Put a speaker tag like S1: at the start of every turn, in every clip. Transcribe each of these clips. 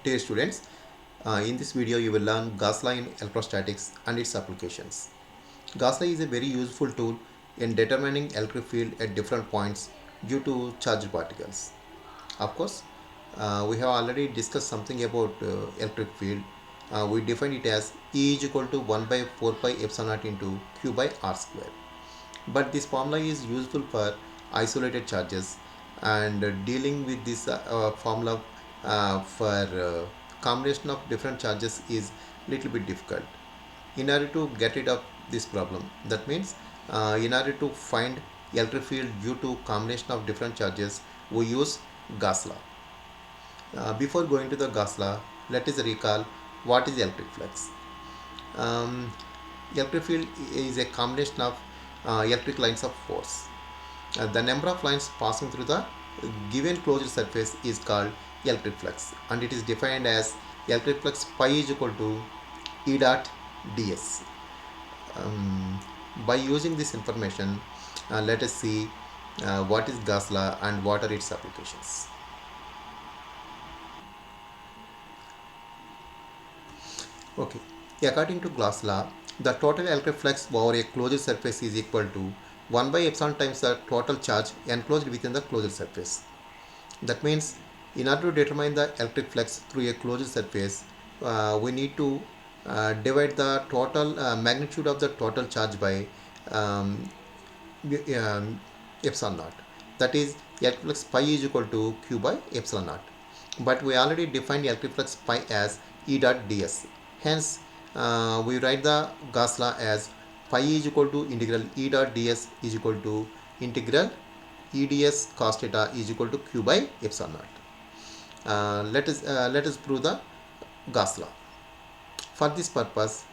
S1: Dear students, in this video you will learn Gauss law in electrostatics and its applications. Gauss law is a very useful tool in determining electric field at different points due to charged particles. Of course, we have already discussed something about electric field. We define it as E is equal to 1 by 4 pi epsilon naught into Q by R square. But this formula is useful for isolated charges, and dealing with this formula for combination of different charges is little bit difficult. In order to get rid of this problem, that means in order to find electric field due to combination of different charges, we use Gauss law. Before going to the Gauss law, let us recall what is electric flux. um, Electric field is a combination of electric lines of force. The number of lines passing through the given closed surface is called electric flux, and it is defined as electric flux pi is equal to E dot ds. By using this information, let us see what is Gauss law and what are its applications. Okay, according to Gauss law, the total electric flux over a closed surface is equal to 1 by epsilon times the total charge enclosed within the closed surface. That means, in order to determine the electric flux through a closed surface, we need to divide the total magnitude of the total charge by um, epsilon naught. That is, electric flux pi is equal to Q by epsilon naught. But we already defined electric flux pi as E dot ds. Hence, we write the Gauss law as pi is equal to integral E dot ds is equal to integral EDS cos theta is equal to Q by epsilon naught. Let us prove the Gauss law. For this purpose,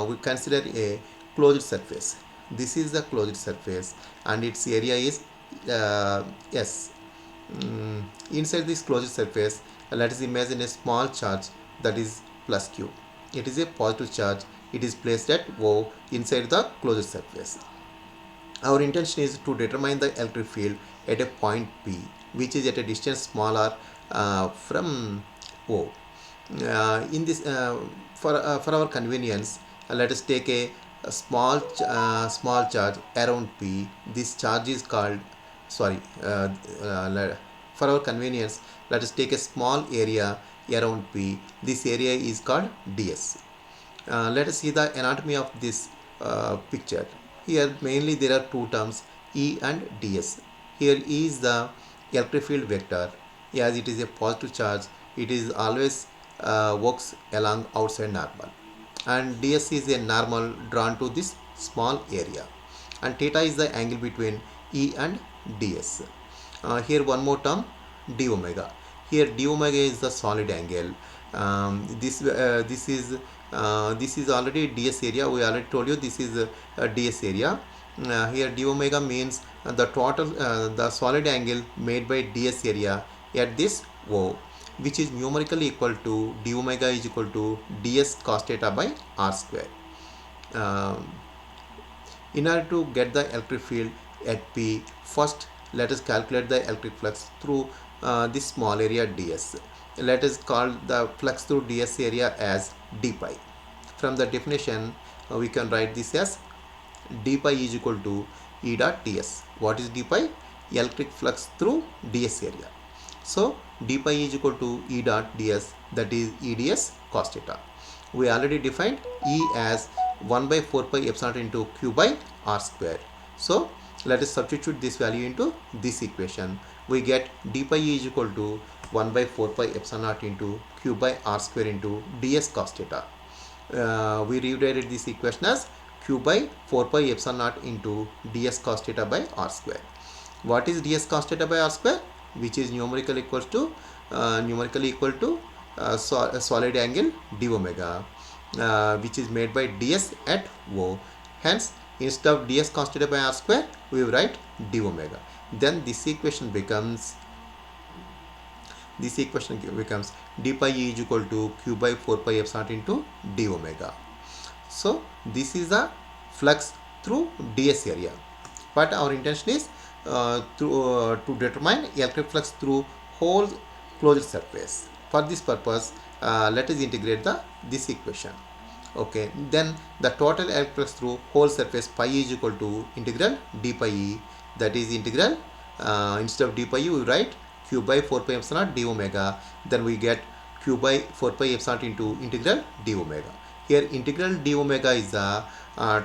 S1: we consider a closed surface. This is the closed surface, and its area is S. Inside this closed surface, let us imagine a small charge, that is plus Q. It is a positive charge. It is placed at O inside the closed surface. Our intention is to determine the electric field at a point P, which is at a distance smaller from O. In this, for our convenience, let us take a small charge around P. This charge is called, sorry, for our convenience, let us take a small area around P. This area is called ds. Let us see the anatomy of this picture. Here mainly there are two terms, E and ds. Here E is the electric field vector. As it is a positive charge, it is always works along outside normal, and ds is a normal drawn to this small area, and theta is the angle between E and ds. Here one more term, d omega. Here d omega is the solid angle. This is already ds area. We already told you this is ds area. Here d omega means the total the solid angle made by ds area at this O, which is numerically equal to d omega is equal to ds cos theta by r square. In order to get the electric field at P, first let us calculate the electric flux through this small area ds. Let us call the flux through ds area as d pi. From the definition, we can write this as d pi is equal to E dot ds. What is d pi? Electric flux through ds area. So d pi is equal to E dot ds, that is EDS cos theta. We already defined E as 1 by 4 pi epsilon into Q by R square. So let us substitute this value into this equation. We get d pi is equal to 1 by 4 pi epsilon naught into Q by R square into ds cos theta. We rewrite this equation as Q by 4 pi epsilon naught into ds cos theta by R square. What is ds cos theta by R square? Which is numerically equal to solid angle d omega, which is made by ds at O. Hence, instead of ds cos theta by r square, we write d omega. Then this equation becomes d pi is equal to Q by 4 pi epsilon into d omega. So this is the flux through ds area, but our intention is to determine electric flux through whole closed surface. For this purpose, let us integrate this equation. Okay, then the total electric flux through whole surface pi is equal to integral d pi e, that is integral, instead of d pi e we write q by 4 pi epsilon d omega, then we get q by 4 pi epsilon into integral d omega. Here integral d omega is the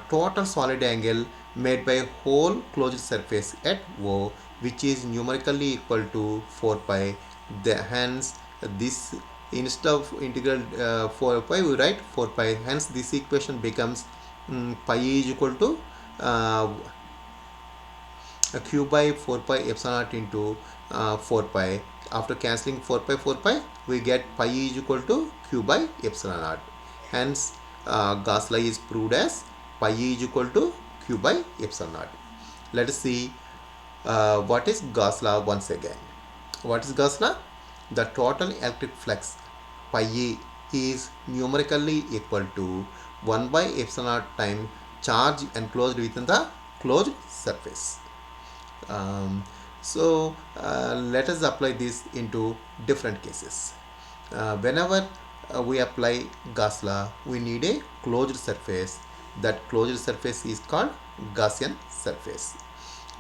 S1: total solid angle made by whole closed surface at O, which is numerically equal to 4 pi. Hence this, instead of integral 4 pi we write 4 pi, hence this equation becomes pi is equal to q by 4 pi epsilon naught into 4 pi. After cancelling 4 pi we get pi is equal to q by epsilon naught. Hence Gauss law is proved as pi is equal to q by epsilon naught. Let us see what is Gauss law once again. What is Gauss law? The total electric flux pi a is numerically equal to 1 by epsilon naught time charge enclosed within the closed surface. Let us apply this into different cases. Whenever we apply Gauss law, we need a closed surface. That closed surface is called Gaussian surface.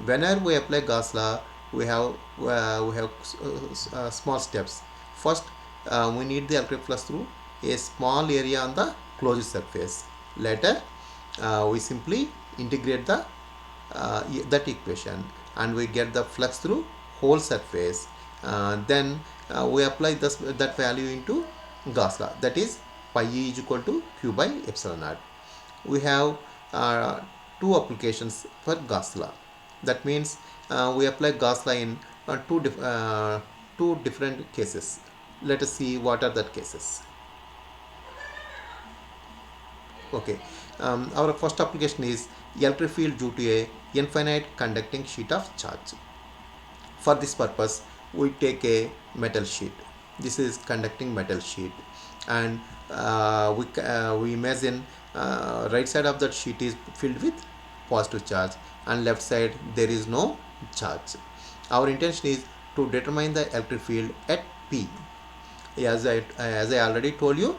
S1: Whenever we apply Gauss law, we have small steps. First, we need the electric flux through a small area on the closed surface. Later, we simply integrate that equation and we get the flux through whole surface. Then we apply that value into Gauss law, that is pi e is equal to q by epsilon naught. We have two applications for Gauss law. That means we apply Gauss law in two different cases. Let us see what are the cases. Okay, our first application is electric field due to a infinite conducting sheet of charge. For this purpose, we take a metal sheet. This is conducting metal sheet, and we imagine right side of that sheet is filled with positive charge and left side there is no charge. Our intention is to determine the electric field at P. As I already told you,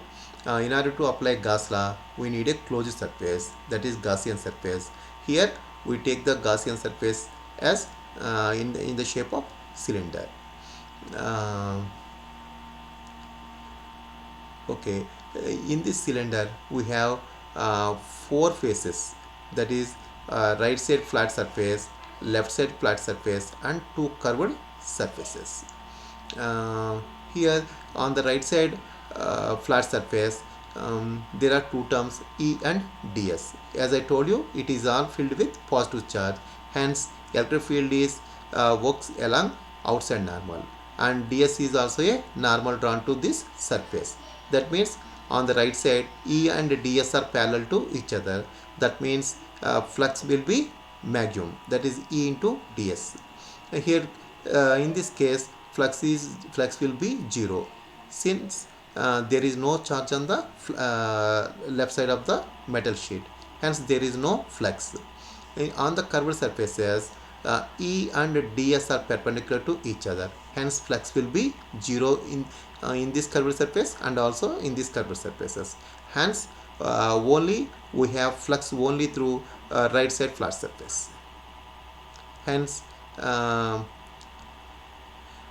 S1: in order to apply Gauss law, we need a closed surface, that is Gaussian surface. Here we take the Gaussian surface as in the shape of cylinder. Okay, in this cylinder we have four faces, that is right side flat surface, left side flat surface, and two curved surfaces. Here on the right side flat surface, there are two terms E and ds. As I told you, it is all filled with positive charge, hence electric field is works along outside normal, and ds is also a normal drawn to this surface. That means on the right side E and ds are parallel to each other. That means flux will be maximum, that is E into ds. Here in this case flux will be 0, since there is no charge on the left side of the metal sheet, hence there is no flux. On the curved surfaces, E and ds are perpendicular to each other, hence flux will be 0 in this curved surface and also in these curved surfaces. Hence only we have flux only through right side flat surface. Hence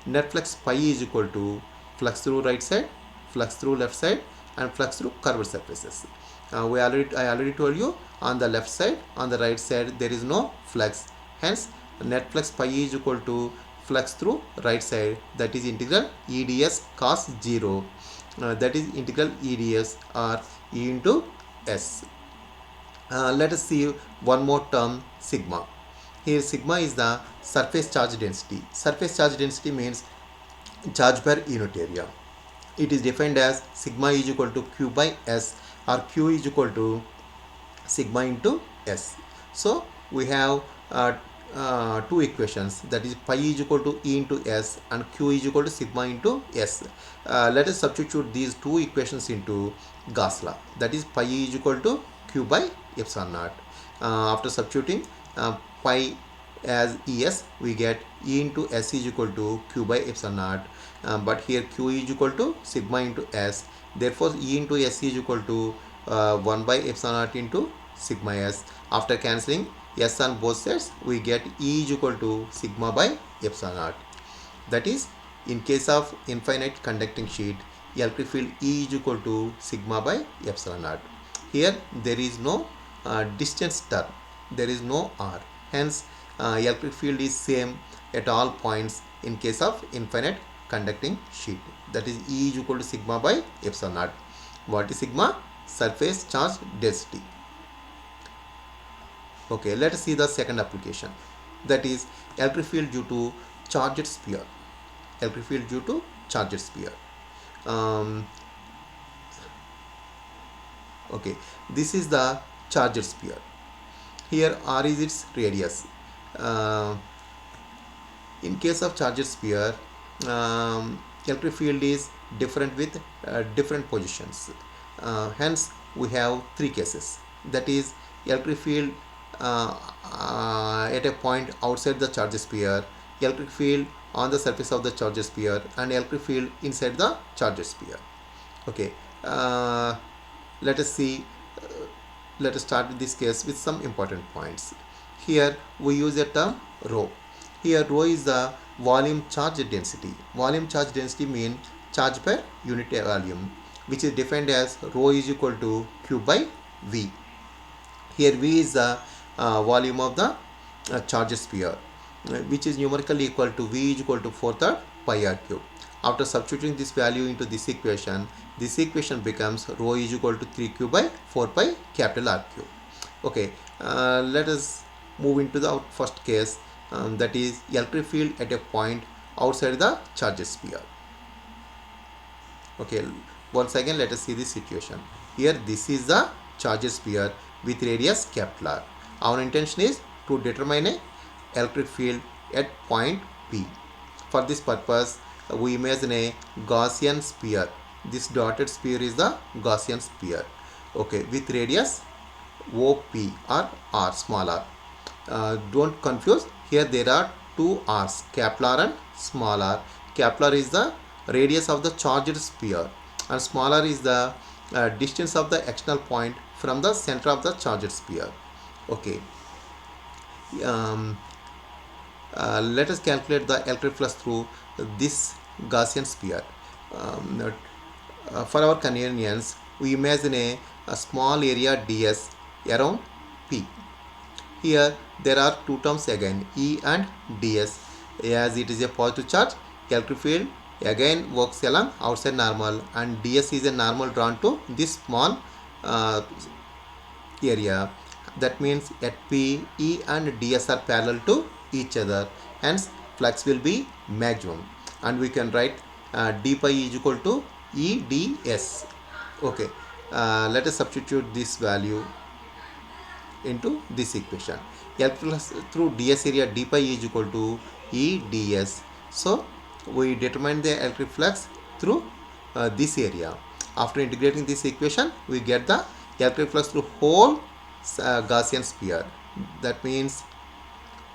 S1: net flux pi is equal to flux through right side, flux through left side, and flux through curved surfaces. I already told you, on the left side, on the right side there is no flux, hence net flux pi is equal to flux through right side, that is integral eds cos 0, that is integral eds or E into S. Let us see one more term, sigma. Here sigma is the surface charge density. Surface charge density means charge per unit area. It is defined as sigma is equal to q by s, or q is equal to sigma into s. So we have two equations, that is pi is equal to E into S and q is equal to sigma into S. Let us substitute these two equations into Gauss law, that is pi is equal to q by epsilon naught. After substituting, pi as ES, we get E into S is equal to Q by epsilon naught. But here Q is equal to sigma into S. Therefore, E into S is equal to 1 by epsilon naught into sigma S. After cancelling S on both sides, we get E is equal to sigma by epsilon naught. That is, in case of infinite conducting sheet, electric field E is equal to sigma by epsilon naught. Here there is no distance term, there is no R. Hence, electric field is same at all points in case of infinite conducting sheet. That is, E is equal to sigma by epsilon naught. What is sigma? Surface charge density. Okay, let us see the second application. That is electric field due to charged sphere. Electric field due to charged sphere. Okay, this is the charged sphere. Here R is its radius. Uh, in case of charged sphere, electric field is different with different positions. Hence, we have three cases. That is, electric field at a point outside the charged sphere, electric field on the surface of the charged sphere, and electric field inside the charged sphere. Okay, let us see. Let us start with this case with some important points. Here we use a term rho. Here rho is the volume charge density. Volume charge density means charge per unit volume, which is defined as rho is equal to Q by V. Here V is the volume of the charge sphere, which is numerically equal to V is equal to 4/3 pi r cube. After substituting this value into this equation becomes rho is equal to 3Q by 4 pi capital R cube. Okay, let us move into the first case, that is electric field at a point outside the charge sphere. Okay, once again let us see this situation. Here this is the charge sphere with radius capital R. Our intention is to determine a electric field at point P. For this purpose, we imagine a Gaussian sphere. This dotted sphere is the Gaussian sphere. Okay, with radius OP or R, small r. Don't confuse. Here there are two R's, capital R and small r. Capital R is the radius of the charged sphere, and small r is the distance of the external point from the center of the charged sphere. Okay. Let us calculate the electric flux through this Gaussian sphere. For our convenience, we imagine a small area ds around P. Here there are two terms again, E and ds. As it is a positive charge, electric field again works along outside normal, and ds is a normal drawn to this small area. That means at P, E and ds are parallel to each other. Hence, flux will be maximum, and we can write d pi is equal to E ds. Okay, let us substitute this value into this equation. Electric flux through ds area d pi is equal to E ds. So we determine the electric flux through this area. After integrating this equation, we get the electric flux through whole Gaussian sphere. That means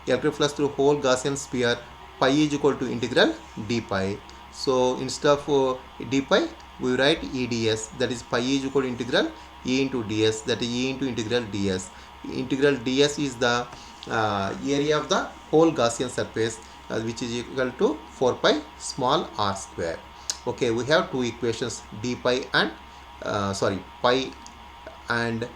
S1: electric flux through whole Gaussian sphere, pi is equal to integral d pi. So instead of d pi, we write E ds. That is, pi is equal to integral E into ds. That is E into integral ds. Integral ds is the area of the whole Gaussian surface, which is equal to 4 pi small r square. Okay, we have two equations, d pi and pi and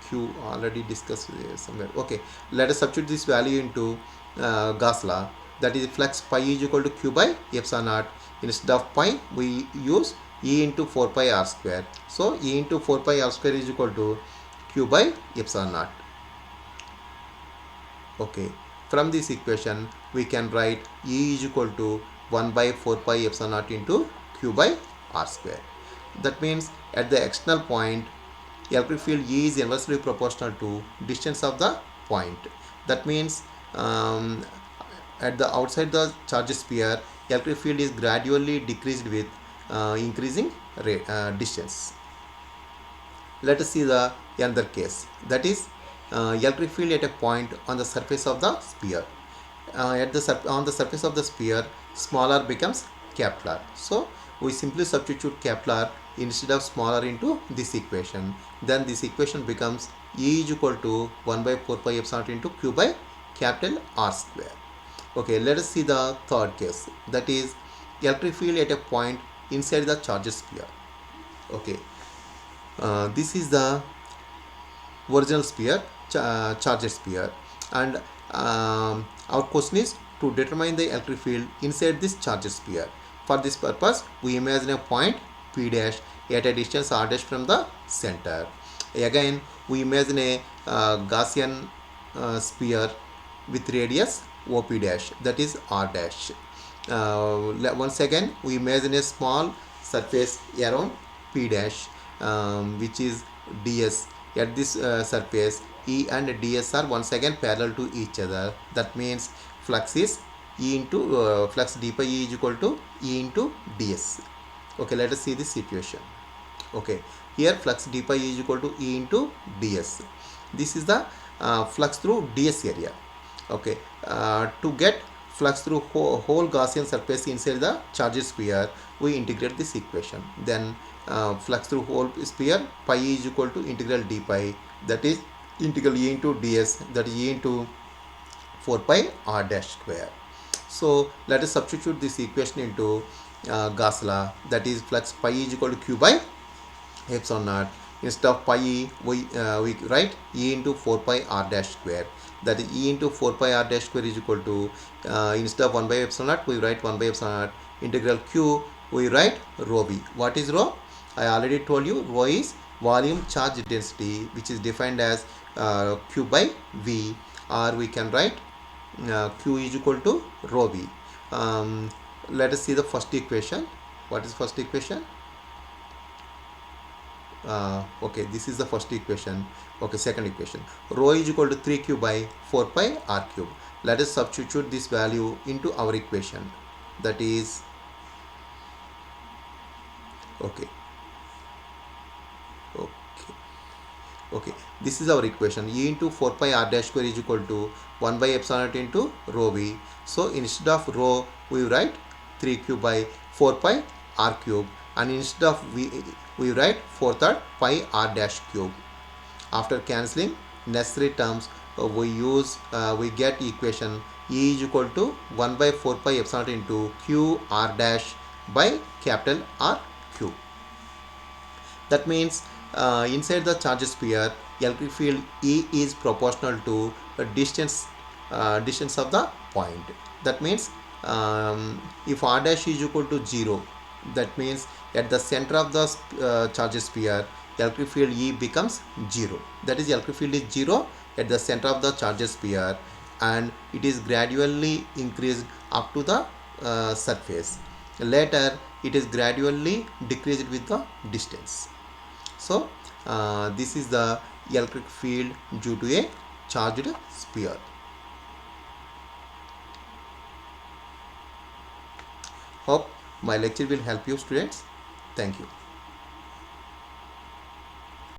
S1: Q already discussed somewhere. Okay, let us substitute this value into Gauss law. That is, flux pi is equal to Q by epsilon naught. Instead of pi, we use E into 4 pi r square. So E into 4 pi r square is equal to Q by epsilon naught. Okay, from this equation we can write E is equal to 1 by 4 pi epsilon naught into Q by r square. That means at the external point, electric field E is inversely proportional to distance of the point. That means at the outside the charge sphere, electric field is gradually decreased with increasing distance. Let us see the another case. That is, electric field at a point on the surface of the sphere. On the surface of the sphere, smaller becomes capital. So we simply substitute capital instead of smaller into this equation. Then this equation becomes E is equal to 1 by 4 pi epsilon into Q by capital R square. Okay, let us see the third case. That is electric field at a point inside the charge sphere. Okay, this is the original sphere, charge sphere, and our question is to determine the electric field inside this charge sphere. For this purpose, we imagine a point P dash at a distance R dash from the center. Again, we imagine a Gaussian sphere with radius OP dash, that is R dash. Once again, we imagine a small surface around P dash, which is ds. At this surface, E and ds are once again parallel to each other. That means flux is E into flux d pi E is equal to E into ds. Okay, let us see this situation. Okay, here flux d pi is equal to E into ds. This is the flux through ds area. Okay, to get flux through whole Gaussian surface inside the charge sphere, we integrate this equation. Then flux through whole sphere, pi is equal to integral d pi, that is integral E into ds, that is E into 4 pi r dash square. So let us substitute this equation into Gauss law, that is flux pi is equal to Q by epsilon naught. Instead of pi E, we write E into 4 pi r dash square, that is E into 4 pi r dash square is equal to instead of 1 by epsilon naught, we write 1 by epsilon naught integral Q, we write rho v. What is rho? I already told you, rho is volume charge density, which is defined as Q by V, or we can write Q is equal to rho v. Let us see the first equation. What is first equation? Okay, this is the first equation. Okay, second equation, rho is equal to 3q by 4 pi r cube. Let us substitute this value into our equation. That is, okay, this is our equation. E into 4 pi r dash square is equal to 1 by epsilon naught into rho v. So instead of rho, we write 3q by 4 pi r cube, and instead of v, we write 4/3 pi r dash cube. After cancelling necessary terms, we get equation E is equal to 1 by 4 pi epsilon naught into q r dash by capital R cube. That means inside the charge sphere, electric field E is proportional to the distance of the point. That means if r dash is equal to 0, that means at the center of the charge sphere, electric field E becomes 0. That is, electric field is 0 at the center of the charge sphere, and it is gradually increased up to the surface. Later, it is gradually decreased with the distance. So this is the electric field due to a charged sphere. Hope my lecture will help you, students. Thank you.